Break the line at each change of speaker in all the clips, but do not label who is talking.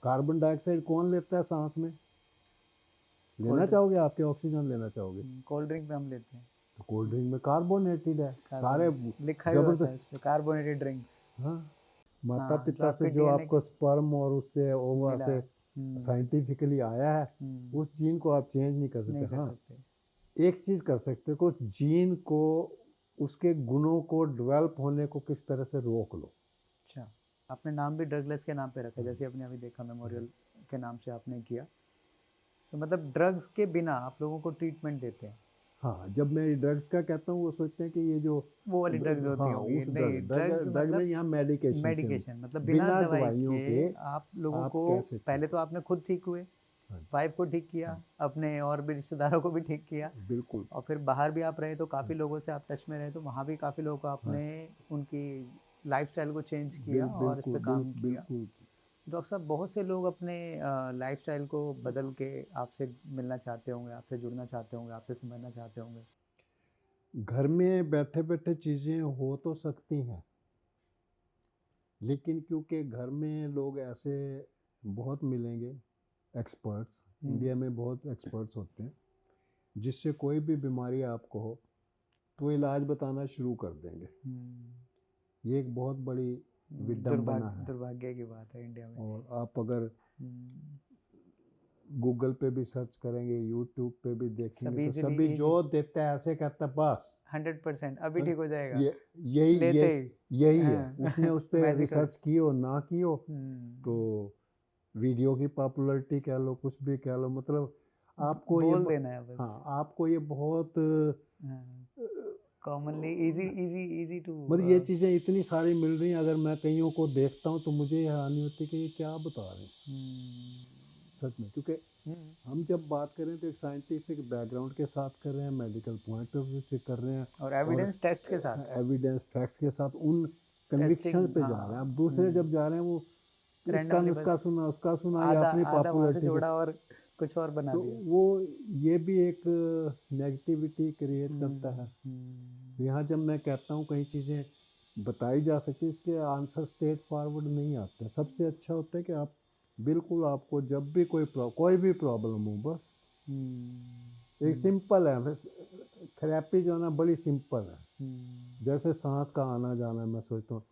Carbon dioxide कौन लेता है सांस में? लेना
कोल्ड
चाहोगे? आपके ऑक्सीजन लेना चाहोगे?
कोल्ड ड्रिंक में हम लेते हैं,
तो कोल्ड ड्रिंक में कार्बोनेटेड है सारे,
लिखा ही होता है
जबरदस्त।
इस पे कार्बोनेटेड ड्रिंक्स।
हाँ, माता
हाँ, जो
पिता से
आपके
जो
डीएनए
आपको स्पर्म और उससे ओवा
मिला
से
है।
साइंटिफिकली आया है, उस जीन को आप चेंज नहीं कर सकते।
नहीं कर
हाँ,
सकते।
एक चीज़ कर सकते हो कि उस जीन को, उसके गुणों को डेवलप होने को किस तरह से रोक लो।
अच्छा, आपने नाम भी ड्रगलेस के नाम पे रखा है, जैसे आपने अभी देखा मेमोरियल के नाम से आपने किया, तो मतलब ड्रग्स के बिना आप लोगों को ट्रीटमेंट देते हैं।
हाँ, जब मैं ड्रग्स का कहता हूँ वो सोचते हैं कि ये जो
वो वाली ड्रग्स होती
हाँ,
होंगी,
उस
नहीं,
ड्रग ड्रग
ड्रग्स
ड्रग में
मतलब
यहाँ मेडिकेशन से,
मेडिकेशन, मतलब बिना
बिना
दवाई
दवाइयों
के
के
आप लोगों
आप
को,
कैसे ठीक।
पहले तो आपने खुद ठीक हुए,
हाँ,
वाइफ को ठीक किया,
हाँ,
अपने और भी रिश्तेदारों को भी ठीक किया,
बिल्कुल।
और फिर बाहर भी आप रहे तो
हाँ,
काफ़ी लोगों से आप टच में रहे, तो वहाँ भी काफ़ी लोगों को
हाँ,
आपने उनकी लाइफस्टाइल को चेंज किया और इस पे काम किया।
बिल्कुल।
डॉक्टर साहब, बहुत से लोग अपने लाइफस्टाइल को बदल के आपसे मिलना चाहते होंगे, आपसे जुड़ना चाहते होंगे, आपसे समझना चाहते होंगे।
घर में बैठे बैठे चीज़ें हो तो सकती हैं, लेकिन क्योंकि घर में लोग ऐसे बहुत मिलेंगे, एक्सपर्ट्स, इंडिया में बहुत एक्सपर्ट्स होते हैं, जिससे कोई भी बीमारी आपको हो तो इलाज बताना शुरू कर देंगे। ये एक बहुत बड़ी विडंबना है।
दुर्भाग्य की बात है इंडिया में।
और आप अगर
हम्म,
गूगल पे भी सर्च करेंगे, यूट्यूब पे भी देखेंगे,
सब
तो
इजीली
सभी जो
इजी
देता है ऐसे कहता है बस
100% अभी
हाँ,
ठीक हो जाएगा,
ये यही
लेते
ये
ही।
यही है। उसने
हाँ,
उस पर
मैजिकल।
रिसर्च की हो ना की हो, तो वीडियो की पॉपुलैरिटी कह लो, कुछ भी कह लो, मतलब आपको ये
बोल देना है बस।
हाँ, आपको ये बहुत
commonly easy easy easy to.
मतलब ये चीज़ें इतनी सारी मिल रही हैं, अगर मैं कईयों को देखता हूँ तो मुझे हैरानी होती है कि ये क्या बता रहे हैं सच में। क्योंकि हम जब बात करें तो एक साइंटिफिक बैकग्राउंड के साथ कर रहे हैं, मेडिकल पॉइंट ऑफ व्यू से कर रहे हैं,
और
और
एविडेंस टेस्ट के साथ,
एविडेंस फैक्ट्स के साथ, उन कन्विक्शन
टेस्टिंग।
पे जा रहे हैं। अब
हाँ,
दूसरे जब जा रहे हैं वो इसका
रैंडमली
नुस्खा
बस
सुना, उसका सुना, या
आधा
अपनी
आधा वहाँ से
पॉपुलैरिटी को,
जोड़ा और कुछ और बना
तो
दिया।
वो ये भी एक नेगेटिविटी क्रिएट करता है। यहाँ जब मैं कहता हूँ कई चीज़ें बताई जा सकती, इसके आंसर स्ट्रेट फॉरवर्ड नहीं आते। सबसे अच्छा होता है कि आप बिल्कुल, आपको जब भी कोई भी प्रॉब्लम हो, बस एक सिंपल है, थेरेपी जो है ना बड़ी सिंपल है। जैसे सांस का आना जाना, मैं सोचता हूँ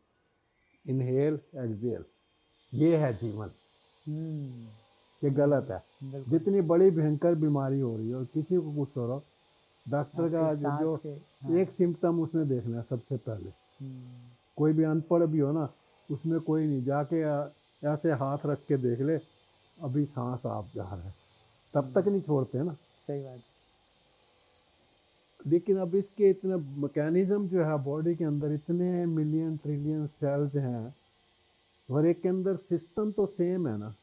इनहेल एक्सहेल, ये है जीवन। ये गलत है।
बिल्कुल।
जितनी बड़ी भयंकर बीमारी हो रही है और किसी को कुछ हो रहा हो, डॉक्टर
आपकी
का
सांस
जो
के, हाँ।
एक सिम्टम उसने देखना है सबसे पहले। कोई भी अनपढ़ भी हो ना, उसमें कोई नहीं जाके ऐसे हाथ रख के देख ले, अभी सांस आप जा रहा है, तब तक नहीं छोड़ते ना।
सही बात।
लेकिन अब इसके इतने मैकेनिज्म जो है बॉडी के अंदर, इतने मिलियन ट्रिलियन सेल्स हैं, और एक के अंदर सिस्टम तो सेम है ना।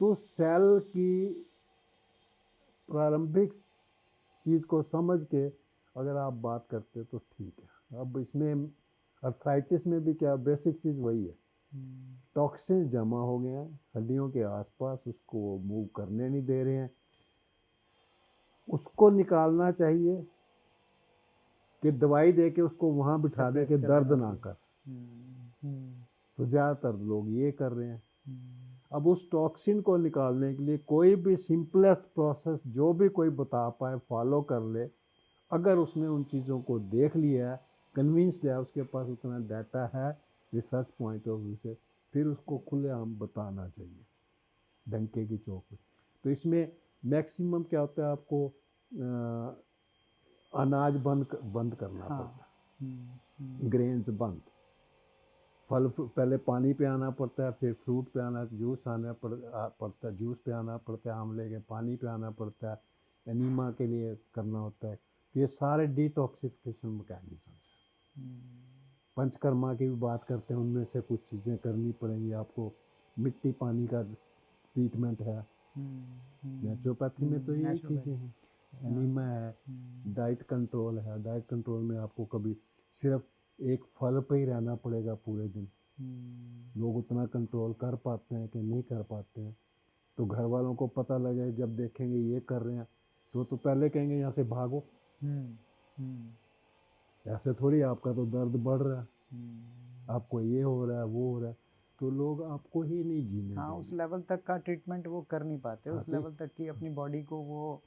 तो सेल की प्रारंभिक चीज़ को समझ के अगर आप बात करते तो ठीक है। अब इसमें अर्थराइटिस में भी क्या बेसिक चीज़ वही है, टॉक्सिन जमा हो गए हैं हड्डियों के आसपास, उसको मूव करने नहीं दे रहे हैं। उसको निकालना चाहिए कि दवाई दे के उसको वहाँ बिठा दे
सप्रेस
के
कर
दर्द
देना
ना
चाहिए।
कर। तो ज़्यादातर लोग ये कर रहे हैं। अब उस टॉक्सिन को निकालने के लिए कोई भी सिंपलेस्ट प्रोसेस जो भी कोई बता पाए फॉलो कर ले। अगर उसने उन चीज़ों को देख लिया है, कन्विंस्ड है, उसके पास उतना डाटा है रिसर्च पॉइंट ऑफ व्यू से, फिर उसको खुलेआम बताना चाहिए डंके की चौक पे। तो इसमें मैक्सिमम क्या होता है, आपको अनाज बंद करना पड़ता है, ग्रेन्स बंद, फल पहले पानी पे आना पड़ता है, फिर फ्रूट पे आना, जूस पड़ता है, जूस पे आना पड़ता है, आमले के पानी पे आना पड़ता है, एनीमा के लिए करना होता है। तो ये सारे डिटॉक्सिफिकेशन मैकेनिज्म हैं। पंचकर्मा की भी बात करते हैं, उनमें से कुछ चीज़ें करनी पड़ेंगी आपको। मिट्टी पानी का ट्रीटमेंट है, नेचुरोपैथी में तो यही चीज़ें हैं। एनीमा है, डाइट कंट्रोल है, डाइट कंट्रोल में आपको कभी सिर्फ एक फल पे ही रहना पड़ेगा पूरे दिन। लोग उतना कंट्रोल कर पाते हैं कि नहीं कर पाते हैं। तो घर वालों को पता लगे, जब देखेंगे ये कर रहे हैं तो पहले कहेंगे यहाँ से भागो। ऐसे थोड़ी, आपका तो दर्द बढ़ रहा है, आपको ये हो रहा है वो हो रहा है। तो
हाँ, उस
देगी।
लेवल तक का ट्रीटमेंट वो कर नहीं पाते,
हाँ
उस
तो
लेवल तक की अपनी बॉडी को वो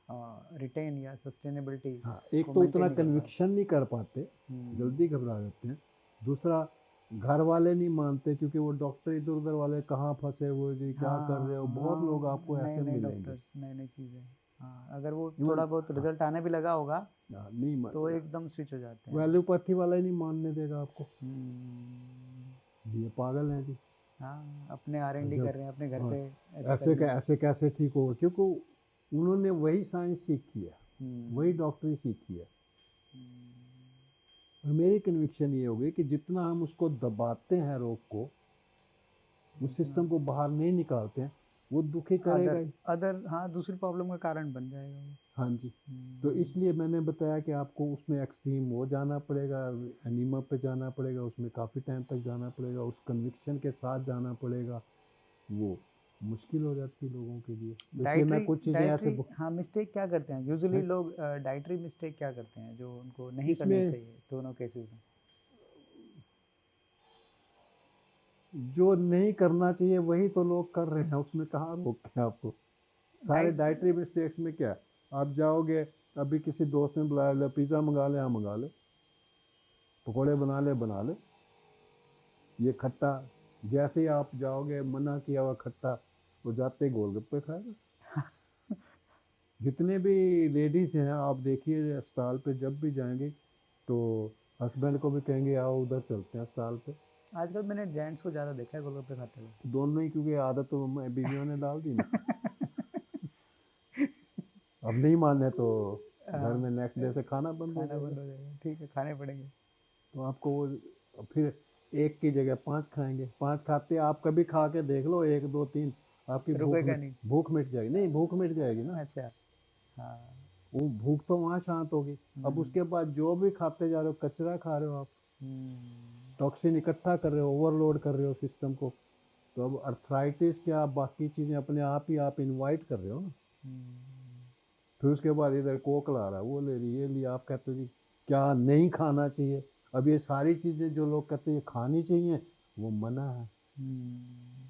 रिटेन या सस्टेनेबिलिटी
हाँ, एक
को
तो
मेंटेन
उतना
नहीं कर पाते।
कन्विक्शन नहीं कर पाते, जल्दी घबरा जाते हैं। दूसरा, घर वाले नहीं मानते, क्योंकि वो डॉक्टर इधर उधर वाले कहाँ फंसे हुए जी, क्या कर रहे हो,
हाँ
बहुत लोग
हाँ,
आपको
नए
ऐसे
नए
मिलेंगे।
डॉक्टर्स, नई नई चीज़ें। हाँ, अगर वो
इवन
थोड़ा बहुत
हाँ,
रिजल्ट आने भी लगा होगा
नहीं
तो वो
मान,
एकदम स्विच हो जाते
वो
हैं।
एलोपैथी वाला ही नहीं मानने देगा आपको,
हम्म,
ये पागल हैं जी।
हाँ, अपने R&D
जब
कर रहे हैं अपने घर
हाँ,
पे एक्सपेरिमेंट।
ऐसे कैसे ठीक होगा, क्योंकि उन्होंने वही साइंस सीखी है, वही
हम्म,
डॉक्टरी सीखी है।
हम्म,
और मेरी कन्विक्शन ये होगी कि जितना हम उसको दबाते हैं रोग को, उस
उतना
सिस्टम को बाहर नहीं निकालते हैं, वो दुखी करेगा
अदर
ही।
अदर हाँ, दूसरी प्रॉब्लम का कारण बन जाएगा वो।
हाँ जी। तो
हम्म,
इसलिए मैंने बताया कि आपको उसमें एक्सट्रीम वो जाना पड़ेगा, एनीमा पे जाना पड़ेगा, उसमें काफ़ी टाइम तक जाना पड़ेगा, उस कन्विक्शन के साथ जाना पड़ेगा। वो मुश्किल हो जाती है लोगों के लिए, तो इसलिए मैं
डाइटरी
कुछ चीज़ें ऐसे
डाइटरी हाँ, मिस्टेक क्या करते हैं यूजुअली
हैं
लोग, डाइटरी मिस्टेक क्या करते हैं जो उनको नहीं करनी
इसमें।
चाहिए दोनों केसेस में?
जो नहीं करना चाहिए वही तो लोग कर रहे हैं, उसमें कहाँ रोकते हैं आपको। सारे
डाइट
डाइटरी मिस्टेक्स में क्या है, आप जाओगे, अभी किसी दोस्त ने बुलाया, ले पिज़्ज़ा मंगा ले, हाँ मंगा ले, पकौड़े बना ले, ये खट्टा, जैसे ही आप जाओगे मना किया हुआ खट्टा, वो जाते ही गोलगप्पे खाएगा। जितने भी लेडीज़ हैं आप देखिए अस्पताल पे जब भी जाएंगे, तो हस्बैंड को भी कहेंगे आओ उधर चलते हैं अस्पताल पे।
आजकल मैंने जेंट्स को ज़्यादा देखा है गोलगप्पे खाते हुए।
तो दोनों ही, क्योंकि आदत तो बीवियों ने डाल दी ना। अब नहीं माने तो घर
हाँ,
में नेक्स्ट डे से खाना बंद हो
खाना
जाएगा।
बंद हो जाएगा, ठीक है, खाने पड़ेंगे।
तो आपको वो फिर एक की जगह 5 खाएंगे, 5 खाते आप कभी खा के देख लो, 1 2 3, आपकी
रुकेगा नहीं।
भूख मिट जाएगी, नहीं भूख मिट जाएगी ना।
अच्छा। हाँ।
वो भूख तो वहाँ शांत होगी। अब
हम्म,
उसके बाद जो भी खाते जा रहे हो कचरा खा रहे हो आप,
हम्म,
टॉक्सिन इकट्ठा कर रहे हो, ओवरलोड कर रहे हो सिस्टम को। तो अब अर्थराइटिस क्या बाकी चीज़ें अपने आप ही आप इनवाइट कर रहे हो ना।
हम्म,
फिर उसके बाद इधर कोक ला रहा है, वो ले रही, ये लिया, आप कहते हो जी क्या नहीं खाना चाहिए। अब ये सारी चीज़ें जो लोग कहते हैं ये खानी चाहिए, वो मना है।
हम्म।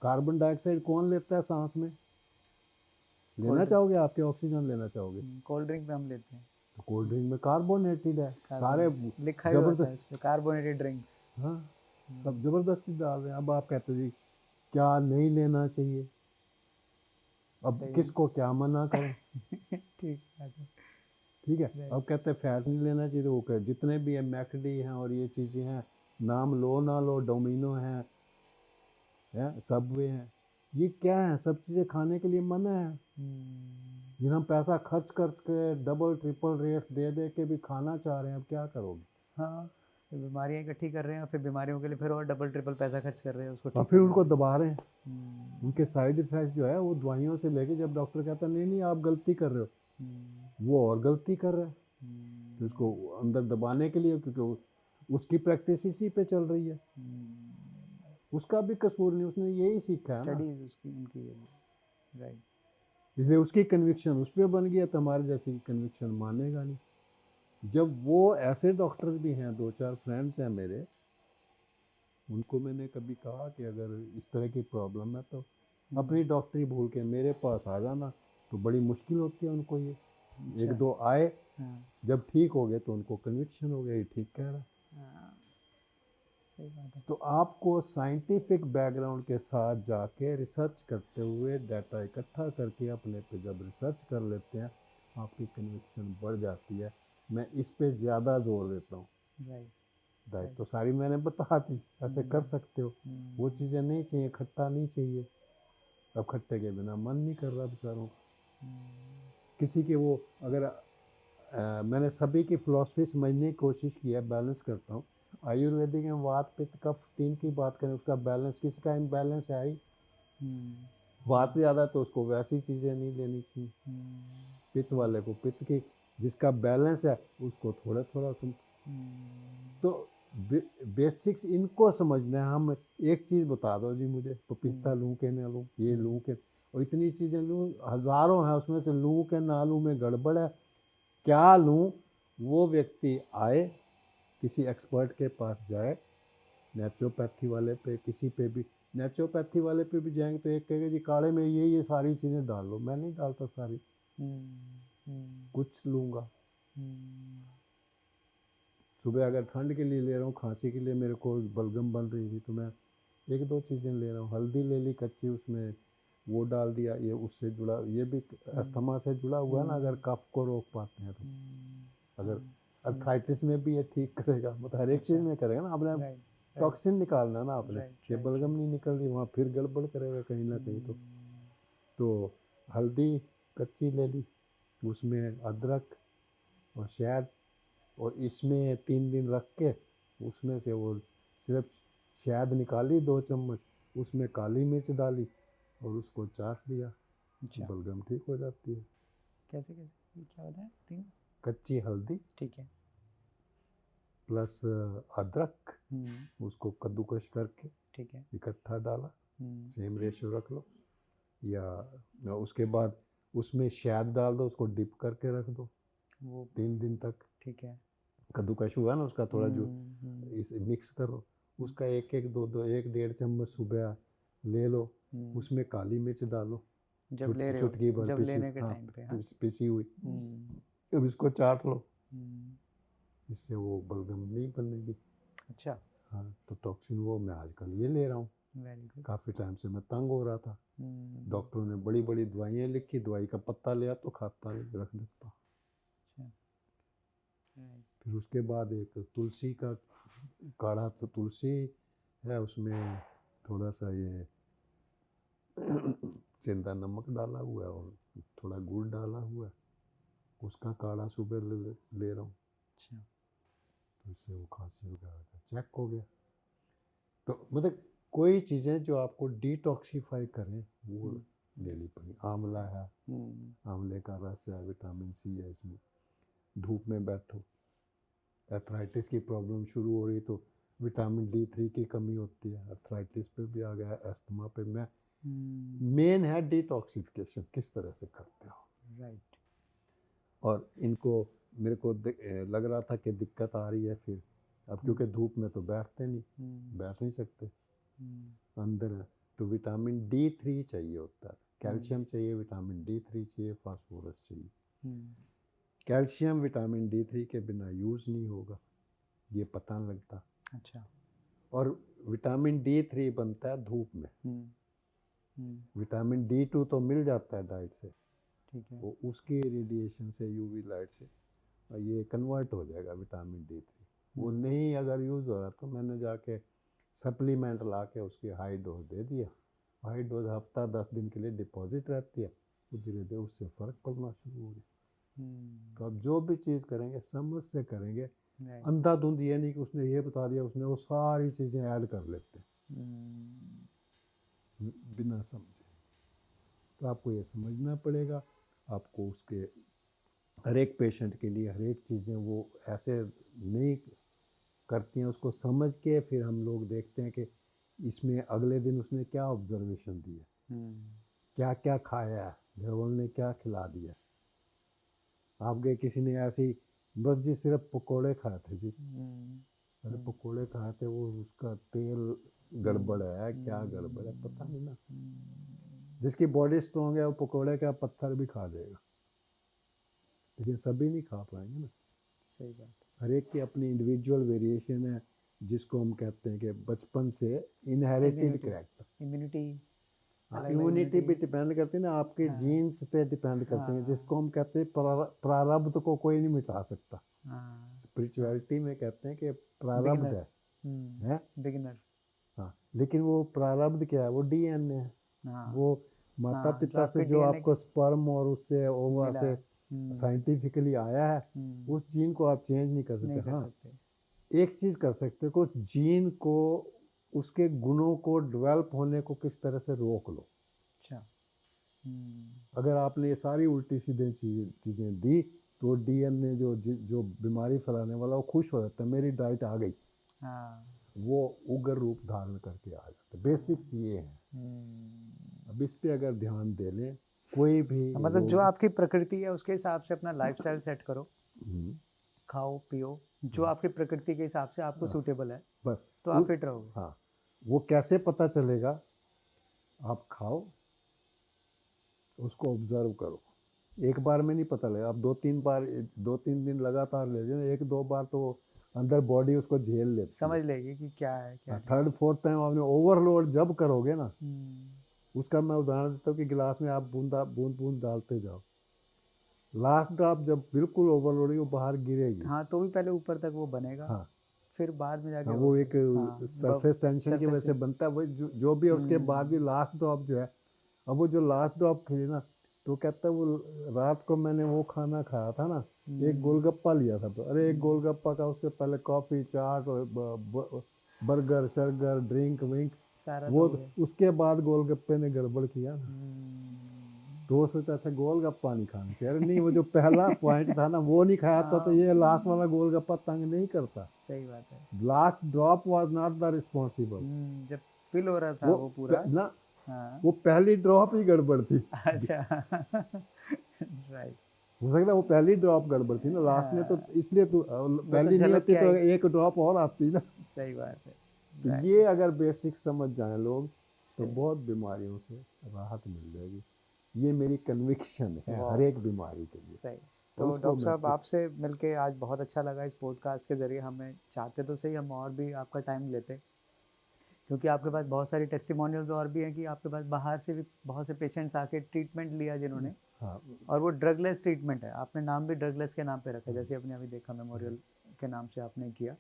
कार्बन डाइऑक्साइड कौन लेता है सांस में? लेना
कोल्ड ड्रिंक।
चाहोगे? आपके ऑक्सीजन लेना चाहोगे?
कोल्ड ड्रिंक में हम लेते हैं।
तो कोल्ड ड्रिंक में कार्बोनेटेड है सारे,
कार्बोनेट लिखा ही होता है
जबरदस्त।
उस पर, कार्बोनेटेड ड्रिंक्स।
हाँ, सब ज़बरदस्ती डाल रहे हैं। अब आप कहते हो जी क्या नहीं लेना चाहिए, अब
सही
किसको क्या मना करें।
है। ठीक है।
ठीक है,
राइट।
अब कहते हैं फैट नहीं लेना चाहिए, तो वो कह जितने भी है मैकडी हैं और ये चीज़ें हैं, नाम लो ना लो, डोमिनो हैं, सबवे हैं, ये क्या है, सब चीज़ें खाने के लिए मना है। जिन हम पैसा खर्च कर के डबल ट्रिपल रेट दे दे के भी खाना चाह रहे हैं, अब क्या करोगे।
हाँ, फिर बीमारियाँ इकट्ठी कर रहे हैं और फिर बीमारियों के लिए फिर और डबल ट्रिपल पैसा खर्च कर रहे हैं उसको
और
ठीक
फिर
करने
उनको
में।
दबा रहे हैं।
हम्म,
उनके साइड इफ़ेक्ट जो है वो दवाइयों से लेके, जब डॉक्टर कहता है नहीं नहीं आप गलती कर रहे हो,
हम्म,
वो और गलती कर रहा है। तो
हम्म,
उसको अंदर दबाने के लिए, क्योंकि उसकी प्रैक्टिस इसी पे चल रही है, उसका भी कसूर नहीं, उसने यही सीखा है ना।
स्टडीज उसकी उनकी ये, राइट।
इसलिए उसकी कन्विक्शन उस पर बन गया, तो हमारे जैसी कन्विक्शन मानेगा नहीं। जब वो ऐसे डॉक्टर्स भी हैं, 2 4 फ्रेंड्स हैं मेरे, उनको मैंने कभी कहा कि अगर इस तरह की प्रॉब्लम है तो अपनी डॉक्टरी भूल के मेरे पास आ जाना, तो बड़ी मुश्किल होती है उनको ये।
अच्छा।
1 2 आए,
हाँ,
जब ठीक हो गए तो उनको कन्विक्शन हो गया ये ठीक कह रहा है।
हाँ, सही बात है।
तो आपको साइंटिफिक बैकग्राउंड के साथ जाके रिसर्च करते हुए डाटा इकट्ठा करके अपने पे जब रिसर्च कर लेते हैं, आपकी कन्विक्शन बढ़ जाती है। मैं इस पे ज़्यादा जोर देता हूँ।
राइट।
Diet
right.
तो सारी मैंने बता दी, ऐसे कर सकते हो, वो
हम्म,
चीज़ें नहीं चाहिए, खट्टा नहीं चाहिए। अब खट्टे के बिना मन नहीं कर रहा बेचारों का। किसी के वो अगर मैंने सभी की फ़िलॉसफ़ी समझने की कोशिश की है, बैलेंस करता हूँ। आयुर्वेदिक में वात पित्त कफ 3 की बात करें, उसका बैलेंस, किसी का इम्बैलेंस है ही। वात ज़्यादा तो उसको वैसी चीज़ें नहीं लेनी चाहिए, पित्त वाले को पित्त की, जिसका बैलेंस है उसको थोड़ा थोड़ा तुम। तो बेसिक्स इनको समझना है। हम एक चीज़ बता दो जी मुझे, पपीता लूँ कि ना लूँ, ये लूँ कि, और इतनी चीज़ें लूँ, हज़ारों हैं उसमें से, लूँ कि ना लूँ में गड़बड़ है, क्या लूँ। वो व्यक्ति आए, किसी एक्सपर्ट के पास जाए, नेचुरोपैथी वाले पे किसी पे भी, नेचुरोपैथी वाले पे भी जाएंगे तो एक कहेगा जी काढ़े में ये सारी चीज़ें डाल लो, मैं नहीं डालता सारी, कुछ लूँगा। सुबह अगर ठंड के लिए ले रहा हूँ, खांसी के लिए मेरे को बलगम बन रही थी तो मैं एक दो चीज़ें ले रहा हूँ, हल्दी ले ली कच्ची, उसमें वो डाल दिया, ये उससे जुड़ा, ये भी अस्थमा से जुड़ा हुआ है ना, अगर कफ को रोक पाते हैं तो, अगर अर्थराइटिस में भी ये ठीक करेगा, मतलब हर एक चीज़ में करेगा ना, आपने टॉक्सिन निकालना ना आपने, ये बलगम नहीं निकल रही वहाँ फिर गड़बड़ करेगा कहीं ना कहीं। तो हल्दी कच्ची ले ली, उसमें अदरक और शहद, और इसमें 3 दिन रख के उसमें से वो सिर्फ शहद निकाली 2 चम्मच, उसमें काली मिर्च डाली और उसको चाट लिया, बलगम ठीक हो जाती है।
कैसे कैसे, क्या होता है? 3
कच्ची हल्दी,
ठीक है,
प्लस अदरक, उसको कद्दूकश करके,
ठीक है,
इकट्ठा डाला, सेम रेशियो रख लो, या उसके बाद उसमें शहद डाल दो, उसको डिप करके रख दो वो 3 दिन तक, ठीक है। कद्दूकश हुआ ना उसका थोड़ा जो इसे मिक्स करो, उसका एक 1.5 चम्मच सुबह ले लो, उसमें काली मिर्च डालो,
जब ले रहे हो,
चुटकी भर,
जब लेने के टाइम पे, हाँ,
पिसी हुई, अब इसको चाट लो, इससे वो बलगम नहीं बनेगी। अच्छा, हाँ, तो टॉक्सिन वो मैं आजकल ये ले रहा हूँ, काफ़ी टाइम से मैं तंग हो रहा था, डॉक्टरों ने बड़ी बड़ी दवाइयाँ लिखी, दवाई का पत्ता लिया तो खाता नहीं, रख देता। फिर उसके बाद एक तुलसी का काढ़ा, तो तुलसी है उसमें थोड़ा सा ये सेंधा नमक डाला हुआ है और थोड़ा गुड़ डाला हुआ है, उसका काढ़ा सुबह ले रहा हूँ। अच्छा, तो इससे वो खांसी वगैरह का चेक हो गया। तो मतलब कोई चीज़ें जो आपको डिटॉक्सीफाई करें वो लेनी पड़ी। आंवला है, आंवले का रस है, विटामिन सी है इसमें, धूप में बैठो, अर्थराइटिस की प्रॉब्लम शुरू हो रही तो विटामिन D3 की कमी होती है, अर्थराइटिस पे भी आ गया, अस्थमा पे। मैं मेन है डिटॉक्सिफिकेशन किस तरह से करते हो, राइट। और इनको मेरे को लग रहा था कि दिक्कत आ रही है फिर, अब क्योंकि धूप में तो बैठते नहीं, बैठ नहीं सकते अंदर, तो विटामिन D3 चाहिए होता है, कैल्शियम चाहिए, विटामिन D3 चाहिए, फास्फोरस चाहिए। कैल्शियम विटामिन D3 के बिना यूज़ नहीं होगा, ये पता नहीं लगता। अच्छा, और विटामिन D3 बनता है धूप में, विटामिन D2 तो मिल जाता है डाइट से, ठीक है, वो उसकी रेडिएशन से, यूवी लाइट से ये कन्वर्ट हो जाएगा विटामिन D3। वो नहीं अगर यूज़ हो रहा तो मैंने जाके सप्लीमेंट ला के उसकी हाई डोज दे दिया, हाई डोज हफ्ता 10 दिन के लिए डिपॉजिट रहती है, तो धीरे धीरे उससे फ़र्क पड़ना शुरू हो गया। तो अब जो भी चीज़ करेंगे समझ से करेंगे, अंधाधुंध ये नहीं कि उसने ये बता दिया, उसने वो सारी चीज़ें ऐड कर लेते बिना समझे। तो आपको ये समझना पड़ेगा, आपको उसके हर एक पेशेंट के लिए हर एक चीज़ें वो ऐसे नहीं करती हैं, उसको समझ के फिर हम लोग देखते हैं कि इसमें अगले दिन उसने क्या ऑब्जर्वेशन दी है, क्या क्या खाया है, घर वालों ने क्या खिला दिया। आप गए किसी ने ऐसे ही बस जी सिर्फ पकोड़े खाए थे जी, अरे पकोड़े खाए थे, वो उसका तेल गड़बड़ है, क्या गड़बड़ है पता नहीं ना। जिसकी बॉडी स्ट्रॉन्ग है वो पकोड़े का पत्थर भी खा जाएगा, लेकिन सभी नहीं खा पाएंगे ना। सही बात, हर एक की अपनी इंडिविजुअल वेरिएशन है, जिसको हम कहते हैं कि बचपन से इनहेरिटेड कैरेक्टर, इम्यूनिटी भी डिपेंड करती है ना, आपके जीन्स पे डिपेंड करते हैं, जिसको हम कहते हैं प्रारब्ध को कोई नहीं मिटा सकता। स्पिरिचुअलिटी में कहते हैं कि प्रारब्ध है बिगिनर, हाँ, लेकिन वो प्रारब्ध क्या है, वो DNA है, वो माता पिता से जो आपको स्पर्म और उससे ओवा से साइंटिफिकली आया है, उस जीन को आप चेंज नहीं कर सकते। हाँ, एक चीज़ कर सकते हो, उस जीन को, उसके गुणों को डेवलप होने को किस तरह से रोक लो। अच्छा, अगर आपने ये सारी उल्टी सीधे चीज़ें दी तो DNA जो बीमारी फैलाने वाला वो खुश हो जाता है, मेरी डाइट आ गई, वो उग्र रूप धारण करके आ जाता है। बेसिक्स ये है, अब इस पे अगर ध्यान दे लें, कोई भी
मतलब जो आपकी प्रकृति है उसके हिसाब से अपना लाइफस्टाइल सेट करो, खाओ पियो, जो आपकी प्रकृति के हिसाब से आपको सूटेबल है
बस
तो आप फिट रहोगे।
हाँ, वो कैसे पता चलेगा? आप खाओ, उसको ऑब्जर्व करो। एक बार में नहीं पता लगेगा, आप 2-3 बार 2-3 दिन लगातार ले लेना, 1-2 बार तो अंदर बॉडी उसको झेल लेती है,
समझ लेगी कि क्या है क्या नहीं।
थर्ड फोर्थ टाइम आपने ओवरलोड जब करोगे ना,
हम्म,
उसका मैं उदाहरण देता हूँ कि गिलास में आप बूंद बूंद डालते जाओ, लास्ट ड्रॉप जब बिल्कुल ओवरलोड होगी वो बाहर गिरेगी।
हाँ तो भी पहले ऊपर तक वो बनेगा,
हाँ
फिर बाद में जाके
हाँ, वो एक
हाँ
सरफेस टेंशन की वजह से बनता है, वो जो भी है उसके बाद भी लास्ट ड्रॉप जो है, अब वो जो लास्ट ड्रॉप खिली ना, तो कहता है वो रात को मैंने वो खाना खाया था ना, एक गोलगप्पा लिया था, तो अरे एक गोलगप्पा का उससे पहले कॉफ़ी चाट और बर्गर शर्गर ड्रिंक विंक,
सारा
वो
तो हो गया।
उसके बाद गोलगप्पे ने गड़बड़ किया ना,
हम्म,
तो वो सोचा अच्छा गोलगप्पा नहीं खाना चाहिए, अरे नहीं, वो जो पहला पॉइंट था ना वो नहीं खाया था, तो ये लास्ट वाला गोलगप्पा तंग नहीं करता।
सही बात है।
Last drop was not the responsible,
जब फिल हो रहा था
वो
वो पूरा।
ना,
हाँ
वो पहली ड्रॉप ही गड़बड़ थी।
अच्छा राइट।
हो सकता है वो पहली ड्रॉप गड़बड़ थी ना, लास्ट में तो
हाँ
इसलिए तो
वो तो
पहली नहीं
झलक
होती
के
तो
आई।
एक ड्रॉप और आती ना।
सही बात है।
तो
राइट।
ये अगर बेसिक समझ जाएं लोग, तो
सही।
बहुत बीमारियों से राहत मिल जाएगी। ये मेरी कन्विक्शन है हर
वाह
एक बीमारी के लिए,
सही।
और
तो
उसको
डॉक्टर
मैं
साहब आपसे मिलके आज बहुत अच्छा लगा। इस पॉडकास्ट के ज़रिए हमें चाहते तो सही हम और भी आपका टाइम लेते, क्योंकि आपके पास बहुत सारी टेस्टिमोनियल्स और भी हैं कि आपके पास बाहर से भी बहुत से पेशेंट्स आके ट्रीटमेंट लिया जिन्होंने,
हाँ
और वो ड्रगलेस ट्रीटमेंट है। आपने नाम भी ड्रगलेस के नाम पे रखा है, जैसे अपने अभी देखा मेमोरियल के नाम से आपने किया।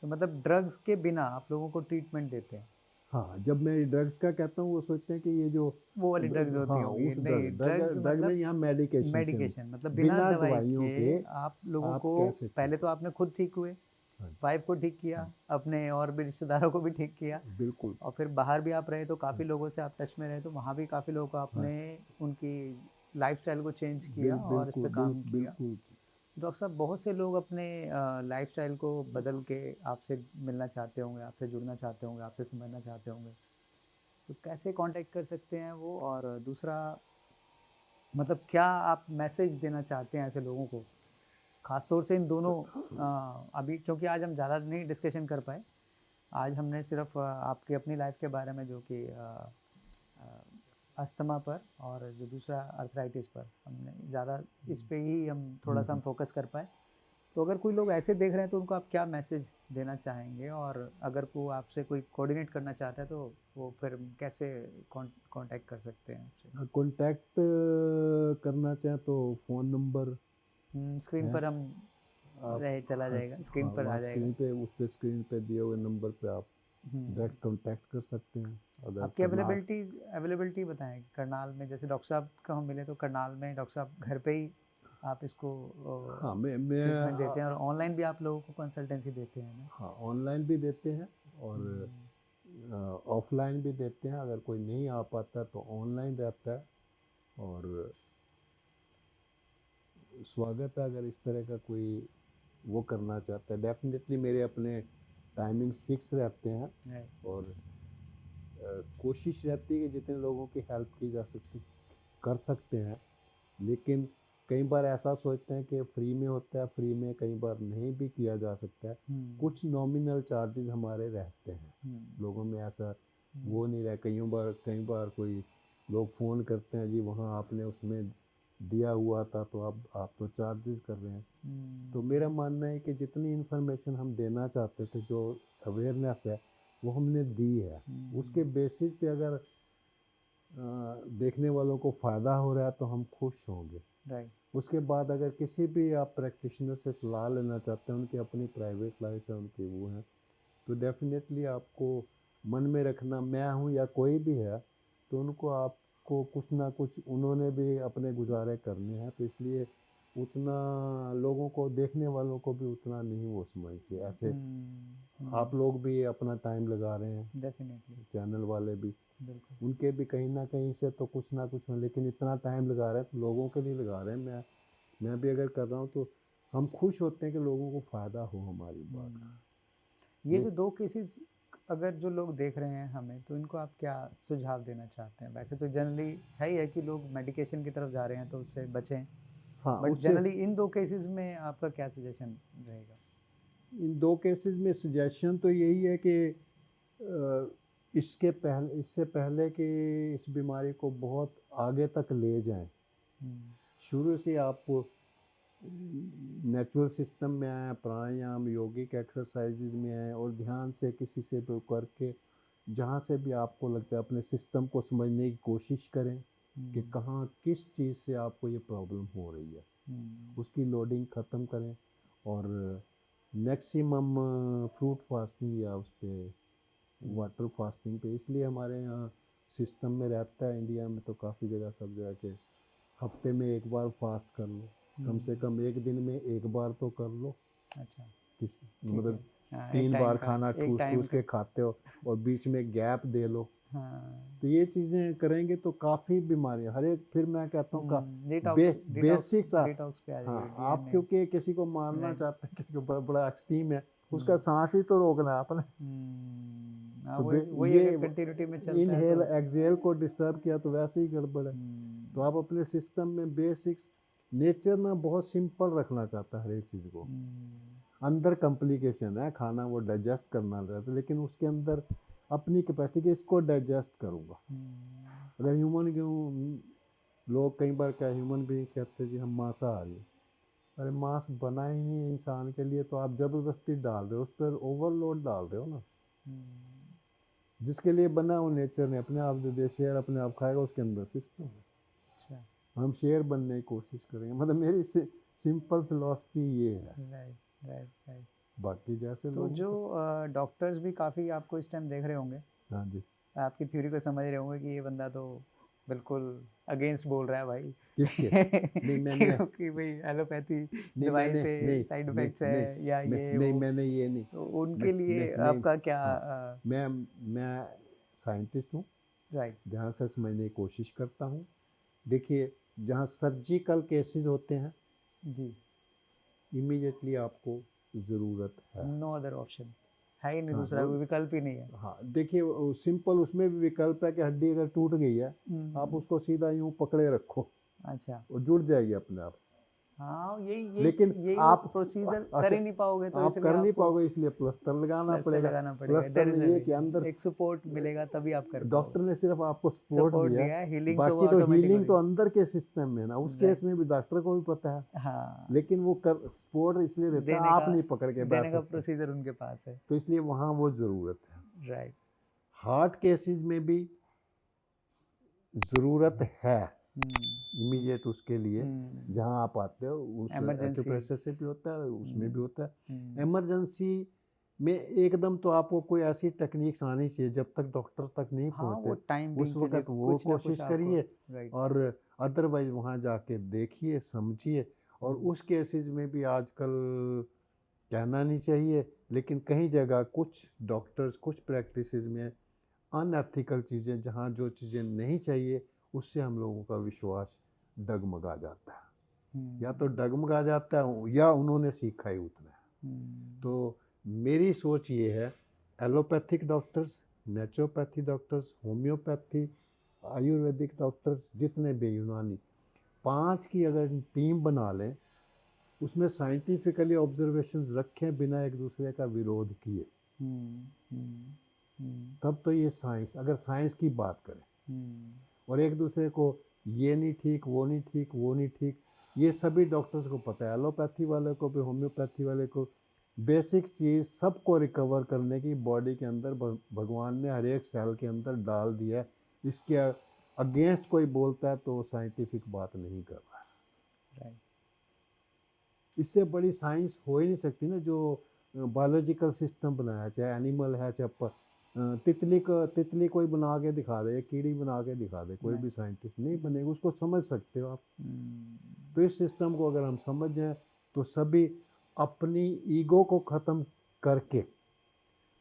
तो मतलब ड्रग्स के बिना आप लोगों को ट्रीटमेंट देते हैं।
हाँ, जब मैं ड्रग्स का कहता हूँ वो सोचते हैं कि ये जो
वो वाली ड्रग्स होती
हाँ
होंगी,
उस
नहीं
ड्रग ड्रग
ड्रग्स
ड्रग में
मतलब
यहाँ मेडिकेशन से
मेडिकेशन, मतलब बिना
बिना
दवाई
दवाइयों
के
के
आप लोगों
आप
को।
कैसे ठीक?
पहले तो आपने खुद ठीक हुए,
हाँ
वाइफ को ठीक किया,
हाँ,
अपने और भी रिश्तेदारों को भी ठीक किया,
बिल्कुल।
और फिर बाहर भी आप रहे तो
हाँ
काफ़ी लोगों से आप टच में रहे, तो वहाँ भी काफ़ी लोगों को
हाँ,
आपने उनकी लाइफस्टाइल को चेंज किया और इस पे काम किया।
बिल्कुल।
डॉक्टर साहब बहुत से लोग अपने लाइफस्टाइल को बदल के आपसे मिलना चाहते होंगे, आपसे जुड़ना चाहते होंगे, आपसे समझना चाहते होंगे, तो कैसे कांटेक्ट कर सकते हैं वो? और दूसरा मतलब क्या आप मैसेज देना चाहते हैं ऐसे लोगों को, खासतौर से इन दोनों अभी क्योंकि आज हम ज़्यादा नहीं डिस्कशन कर पाए। आज हमने सिर्फ आपकी अपनी लाइफ के बारे में, जो कि अस्थमा पर और जो दूसरा अर्थराइटिस पर, हमने ज़्यादा इस पे ही हम थोड़ा सा हम फोकस कर पाए। तो अगर कोई लोग ऐसे देख रहे हैं तो उनको आप क्या मैसेज देना चाहेंगे? और अगर वो आपसे कोई कोऑर्डिनेट करना चाहता है तो वो फिर कैसे कांटेक्ट कर सकते हैं आपसे?
कांटेक्ट करना चाहें तो फ़ोन नंबर
स्क्रीन
है,
पर हम
आप
रहे चला जाएगा, स्क्रीन
हाँ
पर आ
वहाँ
जाएगा।
स्क्रीन पे दिए हुए नंबर पे आप
हम्म,
डायरेक्ट कांटेक्ट कर सकते हैं। अगर
आपकी
करना
अवेलेबिलिटी बताएं कि करनाल में जैसे डॉक्टर साहब को हम मिले तो करनाल में डॉक्टर साहब घर पे ही आप इसको
हाँ
ट्रीटमेंट देते हैं, और ऑनलाइन भी आप लोगों को कंसल्टेंसी देते हैं ना?
हाँ ऑनलाइन भी देते हैं और
हम्म,
ऑफलाइन भी देते हैं, अगर कोई नहीं आ पाता तो ऑनलाइन रहता है। और स्वागत है अगर इस तरह का कोई वो करना चाहता है, डेफिनेटली मेरे अपने टाइमिंग्स फिक्स रहते हैं।
right,
और कोशिश रहती है कि जितने लोगों की हेल्प की जा सकती कर सकते हैं, लेकिन कई बार ऐसा सोचते हैं कि फ्री में होता है, फ्री में कई बार नहीं भी किया जा सकता है।
हम्म,
कुछ नॉमिनल चार्जेस हमारे रहते हैं,
हम्म,
लोगों में ऐसा
हम्म,
वो नहीं रहा। कई बार कोई लोग फ़ोन करते हैं, जी वहाँ आपने उसमें दिया हुआ था तो आप तो चार्जेस कर रहे हैं। तो मेरा मानना है कि जितनी इन्फॉर्मेशन हम देना चाहते थे, जो अवेयरनेस है वो हमने दी है, उसके बेसिस पे अगर देखने वालों को फ़ायदा हो रहा है तो हम खुश होंगे।
राइट,
उसके बाद अगर किसी भी आप प्रैक्टिशनर से सलाह लेना चाहते हैं, उनकी अपनी प्राइवेट लाइफ है, उनकी वो है, तो डेफिनेटली आपको मन में रखना, मैं हूँ या कोई भी है, तो उनको आपको कुछ ना कुछ उन्होंने भी अपने गुजारे करने हैं, तो इसलिए उतना लोगों को देखने वालों को भी उतना नहीं वो समझना चाहिए। ऐसे आप लोग भी अपना टाइम लगा रहे हैं,
डेफिनेटली,
चैनल वाले भी,
बिल्कुल।
उनके भी कहीं ना कहीं से तो कुछ ना कुछ हो, लेकिन इतना टाइम लगा रहे हैं तो लोगों के लिए लगा रहे हैं। मैं भी अगर कर रहा हूँ तो हम खुश होते हैं कि लोगों को फ़ायदा हो हमारी बात का।
ये
ले
जो दो केसेस अगर जो लोग देख रहे हैं हमें, तो इनको आप क्या सुझाव देना चाहते हैं? वैसे तो जनरली है ही है कि लोग मेडिकेशन की तरफ जा रहे हैं तो उससे बचें,
हाँ
बट
उससे
जनरली इन दो केसेस में आपका क्या सजेशन रहेगा?
इन 2 केसेस में सजेशन तो यही है कि इससे पहले कि इस बीमारी को बहुत आगे तक ले जाएं, शुरू से आप नेचुरल सिस्टम में आए, प्राणायाम, योगिक एक्सरसाइजेज में आए और ध्यान से किसी से भी करके जहाँ से भी आपको लगता है अपने सिस्टम को समझने की कोशिश करें कि कहाँ किस चीज़ से आपको ये प्रॉब्लम हो रही है, उसकी लोडिंग ख़त्म करें और मैक्सिमम फ्रूट फास्टिंग या उस पर वाटर फास्टिंग पे, इसलिए हमारे यहाँ सिस्टम में रहता है। इंडिया में तो काफ़ी जगह सब जगह के हफ्ते में 1 बार फास्ट कर लो, कम से कम एक दिन में 1 बार तो कर लो।
अच्छा,
किस
ठीक
मतलब
है। हाँ,
3
टाइम
बार
का,
खाना
एक
ठूस
टाइम
ठूस
का।
के खाते हो और बीच में गैप दे लो,
हाँ।
तो ये चीज़ें करेंगे तो काफ़ी बीमारियाँ हर एक, फिर मैं कहता हूँ का
डिटॉक्स डिटॉक्स
बेसिक्स।
डिटॉक्स पे आ
हाँ,
जाइए,
आप
डीएनए।
क्योंकि किसी को मारना
राइट।
चाहते हैं, किसी को बड़ा एक्सट्रीम है, उसका सांस ही तो रोकना है आपने।
हाँ,
तो
वही वही
ये
अगर कंटिन्यूटी में चलता है
इनहेल
तो।
एक्सहेल को डिस्टर्ब किया तो वैसे ही गड़बड़ है। तो आप अपने सिस्टम में बेसिक्स, नेचर ना बहुत सिंपल रखना चाहता है हर एक चीज़ को। अंदर कॉम्प्लिकेशन है, खाना वो डाइजेस्ट करना रहता है, लेकिन उसके अंदर अपनी कैपेसिटी कि इसको डाइजेस्ट करूँगा। अगर ह्यूमन क्यों, लोग कई बार क्या ह्यूमन बीइंग्स कहते हैं जी हम मांसाहारी हैं। अरे मांस बना ही नहीं इंसान के लिए, तो आप ज़बरदस्ती डाल रहे हो, उस पर ओवरलोड डाल रहे हो ना। जिसके लिए बना वो नेचर ने अपने आप दे दिया, शेर अपने आप खाएगा, उसके अंदर सिस्टम है।
अच्छा।
हम शेर बनने की कोशिश करेंगे, मतलब मेरी सिंपल फिलॉसफी ये है।
Right, right, right.
बाकी जैसे
तो
लोग
जो डॉक्टर्स भी काफ़ी आपको इस टाइम देख रहे होंगे,
हाँ जी,
आपकी थ्योरी को समझ रहे होंगे कि ये बंदा तो बिल्कुल अगेंस्ट बोल रहा है भाई।
किसके? नहीं मैंने
क्योंकि भाई एलोपैथी
नहीं
दवाई
मैंने
से
नहीं
साइड
नहीं
इफेक्ट्स
नहीं
है या
मैं
ये
नहीं
वो,
मैंने ये नहीं
तो उनके लिए
नहीं
आपका क्या?
हाँ, मैं साइंटिस्ट हूँ,
राइट।
ध्यान से समझने की कोशिश करता हूँ। देखिए, जहाँ सर्जिकल केसेस होते हैं
जी।
इमीडिएटली आपको ज़रूरत है।
नो अदर ऑप्शन है ही नहीं,
हाँ
दूसरा कोई विकल्प ही नहीं है।
हाँ, देखिए सिंपल उसमें भी विकल्प है कि हड्डी अगर टूट गई है, आप उसको सीधा यूँ पकड़े रखो,
अच्छा।
वो जुड़ जाएगी अपने आप।
हाँ, यही यही
लेकिन
यही वो
आप
प्रोसीजर कर
अच्छा,
ही नहीं पाओगे, तो
आप
इसलिए
कर नहीं
आपको
पाओगे, इसलिए प्लस्तर लगाना
प्लस्तर
पड़ेगा।
लगाना पड़ेगा।
प्लस्तर
देयर
में
इज
ये कि अंदर
एक सपोर्ट मिलेगा तभी आप कर
डॉक्टर
पाओगे।
ने सिर्फ आपको सपोर्ट
सपोर्ट
दिया है,
दिया है, हीलिंग तो वो
बाकी तो
ऑटोमेटिक हो
हीलिंग
रही
तो
है।
अंदर के सिस्टम में है ना। उस केस
राइट।
में भी डॉक्टर को भी पता है,
हाँ,
लेकिन वो कर सपोर्ट इसलिए देता है,
देने का
आप नहीं पकड़ के बैठ
देने का
सकते,
प्रोसीजर उनके पास है।
तो इसलिए वहाँ वो ज़रूरत है।
राइट।
हार्ट केसेस में भी ज़रूरत है इमीडिएट उसके लिए, जहाँ आप आते हो उस एक्यूप्रेशर से भी होता है, उसमें भी होता है। इमरजेंसी में एकदम तो आपको कोई ऐसी टेक्निक्स आनी चाहिए, जब तक डॉक्टर तक नहीं
हाँ, वो
पहुँचते
टाइम
उस
बिंग के लिए
वक्त वो
कुछ ना कुछ
कोशिश
आपको।
करिए,
राइट।
और अदरवाइज वहाँ जाके देखिए, समझिए। और उस केसेस में भी आजकल कहना नहीं चाहिए, लेकिन कई जगह कुछ डॉक्टर्स कुछ प्रैक्टिसेस में अनएथिकल चीज़ें, जहाँ जो चीज़ें नहीं चाहिए, उससे हम लोगों का विश्वास डगमगा जाता है, या तो डगमगा जाता है या उन्होंने सीखा ही उतना है। तो मेरी सोच ये है, allopathic doctors, naturopathy doctors, homeopathy, Ayurvedic doctors, जितने भी यूनानी, 5 की अगर टीम बना लें, उसमें साइंटिफिकली ऑब्जर्वेशंस रखें बिना एक दूसरे का विरोध किए, तब तो ये साइंस, अगर साइंस की बात करें, और एक दूसरे को ये नहीं ठीक, वो नहीं ठीक, वो नहीं ठीक, ये सभी डॉक्टर्स को पता है, एलोपैथी वाले को भी, होम्योपैथी वाले को, बेसिक चीज़ सबको रिकवर करने की बॉडी के अंदर भगवान ने हर एक सेल के अंदर डाल दिया है। इसके अगेंस्ट कोई बोलता है तो वो साइंटिफिक बात नहीं कर रहा है।
राइट।
इससे बड़ी साइंस हो ही नहीं सकती ना, जो बायोलॉजिकल सिस्टम बनाया, चाहे एनिमल है, चाहे तितली कोई बना के दिखा दे, कीड़ी बना के दिखा दे, कोई भी साइंटिस्ट नहीं बनेगा, उसको समझ सकते हो आप। तो इस सिस्टम को अगर हम समझ जाएं, तो सभी अपनी ईगो को ख़त्म करके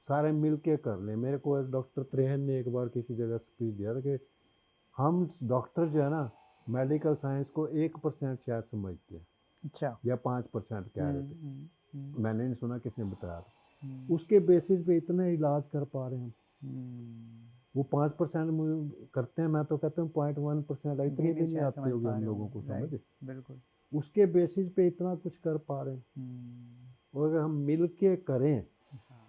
सारे मिल के कर लें। मेरे को एक डॉक्टर त्रेहन ने एक बार किसी जगह स्पीच दिया था कि हम डॉक्टर जो है ना, मेडिकल साइंस को 1% शायद समझते हैं,
अच्छा।
या 5% कह रहे थे, मैंने नहीं सुना, किसने बताया था।
उसके
उसके बेसिस पे इतना इलाज कर पा रहे हैं हम। वो 5% करते हैं, मैं तो कहता हूँ 0.1%, इतनी भी नहीं आती होगी हम लोगों को समझ,
बिल्कुल।
उसके बेसिस पे इतना कुछ कर पा रहे हैं। और अगर हम मिल के करें
हाँ,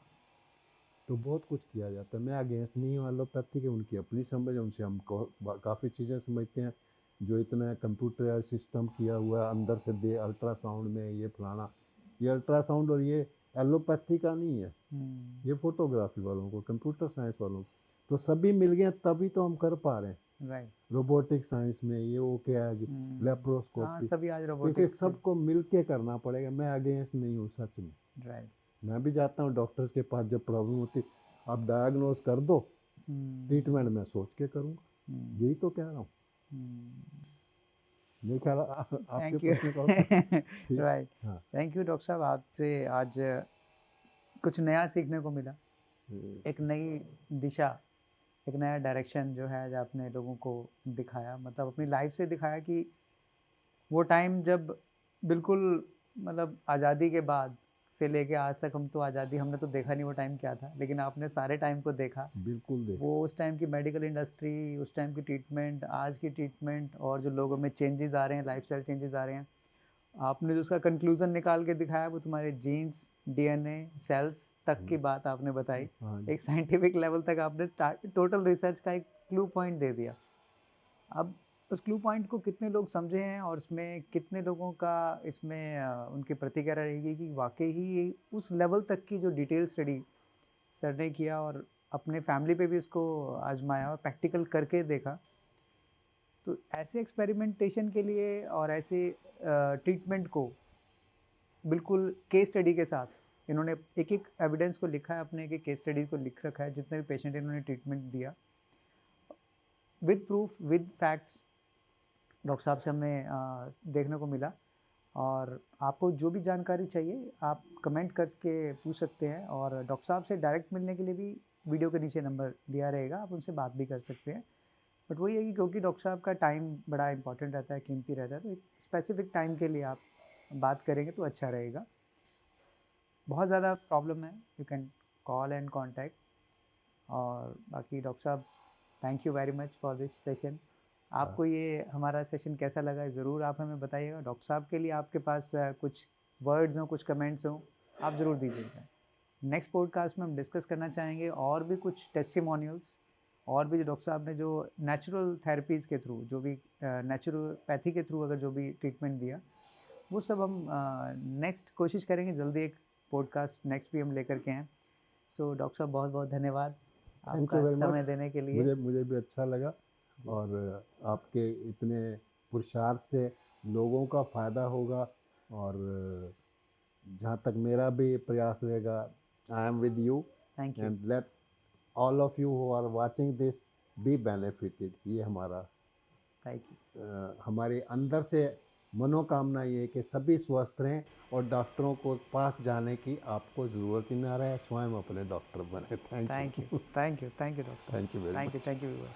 तो बहुत कुछ किया जाता है। मैं अगेंस्ट नहीं हूँ एलोपैथी के, उनकी अपनी समझ है, उनसे हम काफ़ी चीज़ें समझते हैं। जो इतना कंप्यूटर सिस्टम किया हुआ है अंदर से दे, अल्ट्रासाउंड में ये फलाना, ये अल्ट्रासाउंड और ये एलोपैथी का नहीं है, ये फोटोग्राफी वालों को, कंप्यूटर साइंस वालों को। तो सभी मिल गए तभी तो हम कर पा रहे हैं।
राइट।
रोबोटिक साइंस में ये वो क्या है,
हाँ,
लेप्रोस्कोपी,
सभी आज
तो इसे
रोबोटिक्स से।
सबको मिल के करना पड़ेगा। मैं अगेंस्ट नहीं हूँ सच में।
राइट।
मैं भी जाता हूँ डॉक्टर्स के पास जब प्रॉब्लम होती, आप डायग्नोज कर दो, ट्रीटमेंट मैं सोच के करूँगा, यही तो कह रहा हूँ। मेरे ख्याल आपके
थैंक यू।
प्रश्न का उत्तर ठीक।
राइट।
हाँ।
थैंक यू डॉक्टर साहब, आपसे आज कुछ नया सीखने को मिला, एक नई दिशा, एक नया डायरेक्शन जो है आज आपने लोगों को दिखाया, मतलब अपनी लाइफ से दिखाया कि वो टाइम जब बिल्कुल मतलब आज़ादी के बाद से लेके आज तक, हम तो आज़ादी हमने तो देखा नहीं वो टाइम क्या था, लेकिन आपने सारे टाइम को देखा।
बिल्कुल देख।
वो उस टाइम की मेडिकल इंडस्ट्री, उस टाइम की ट्रीटमेंट, आज की ट्रीटमेंट, और जो लोगों में चेंजेस आ रहे हैं, लाइफस्टाइल चेंजेस आ रहे हैं, आपने जो उसका कंक्लूजन निकाल के दिखाया वो तुम्हारे जीन्स, डीएनए, सेल्स तक की बात आपने बताई।
हाँ
एक साइंटिफिक लेवल तक आपने टोटल रिसर्च का एक क्लू पॉइंट दे दिया। अब उस क्लू पॉइंट को कितने लोग समझे हैं और उसमें कितने लोगों का इसमें उनकी प्रतिक्रिया रहेगी कि वाकई ही उस लेवल तक की जो डिटेल स्टडी सर ने किया और अपने फैमिली पे भी उसको आजमाया और प्रैक्टिकल करके देखा। तो ऐसे एक्सपेरिमेंटेशन के लिए और ऐसे ट्रीटमेंट को बिल्कुल केस स्टडी के साथ इन्होंने एक एक एविडेंस को लिखा है, अपने एक एक केस स्टडी को लिख रखा है, जितने भी पेशेंट इन्होंने ट्रीटमेंट दिया, with proof, with facts, doctor साहब से हमने देखने को मिला। और आपको जो भी जानकारी चाहिए आप कमेंट करके पूछ सकते हैं, और डॉक्टर साहब से डायरेक्ट मिलने के लिए भी वीडियो के नीचे नंबर दिया रहेगा, आप उनसे बात भी कर सकते हैं। बट वही है कि क्योंकि डॉक्टर साहब का टाइम बड़ा इंपॉर्टेंट रहता है, कीमती रहता है, तो एक स्पेसिफिक टाइम के लिए आप बात करेंगे तो अच्छा रहेगा। बहुत ज़्यादा प्रॉब्लम है, you can call and contact. और बाकी डॉक्टर साहब, thank you very much for this session. आपको ये हमारा सेशन कैसा लगा है ज़रूर आप हमें बताइएगा। डॉक्टर साहब के लिए आपके पास कुछ वर्ड्स हों, कुछ कमेंट्स हों, आप ज़रूर दीजिएगा। नेक्स्ट पॉडकास्ट में हम डिस्कस करना चाहेंगे और भी कुछ टेस्टिमोनियल्स, और भी जो डॉक्टर साहब ने जो नेचुरल थेरेपीज़ के थ्रू, जो भी नेचुरोपैथी के थ्रू अगर जो भी ट्रीटमेंट दिया, वो सब हम नेक्स्ट कोशिश करेंगे जल्दी एक पॉडकास्ट नेक्स्ट भी हम लेकर के आएँ। सो डॉक्टर साहब बहुत बहुत धन्यवाद
थैंक यू
आपका
वेरी मच,
समय देने के लिए।
मुझे भी अच्छा लगा। और आपके इतने पुरुषार्थ से लोगों का फ़ायदा होगा, और जहाँ तक मेरा भी प्रयास रहेगा, I am with you,
thank you.
And let all of you who are watching this be benefited. ये हमारा
थैंक यू।
हमारे अंदर से मनोकामना ये है कि सभी स्वस्थ रहें और डॉक्टरों को पास जाने की आपको ज़रूरत ही ना रहे, स्वयं अपने डॉक्टर बने। Thank
thank
you.
You. Thank you. Thank you doctor साहब।
Thank you very much.
Thank you. Thank you viewers.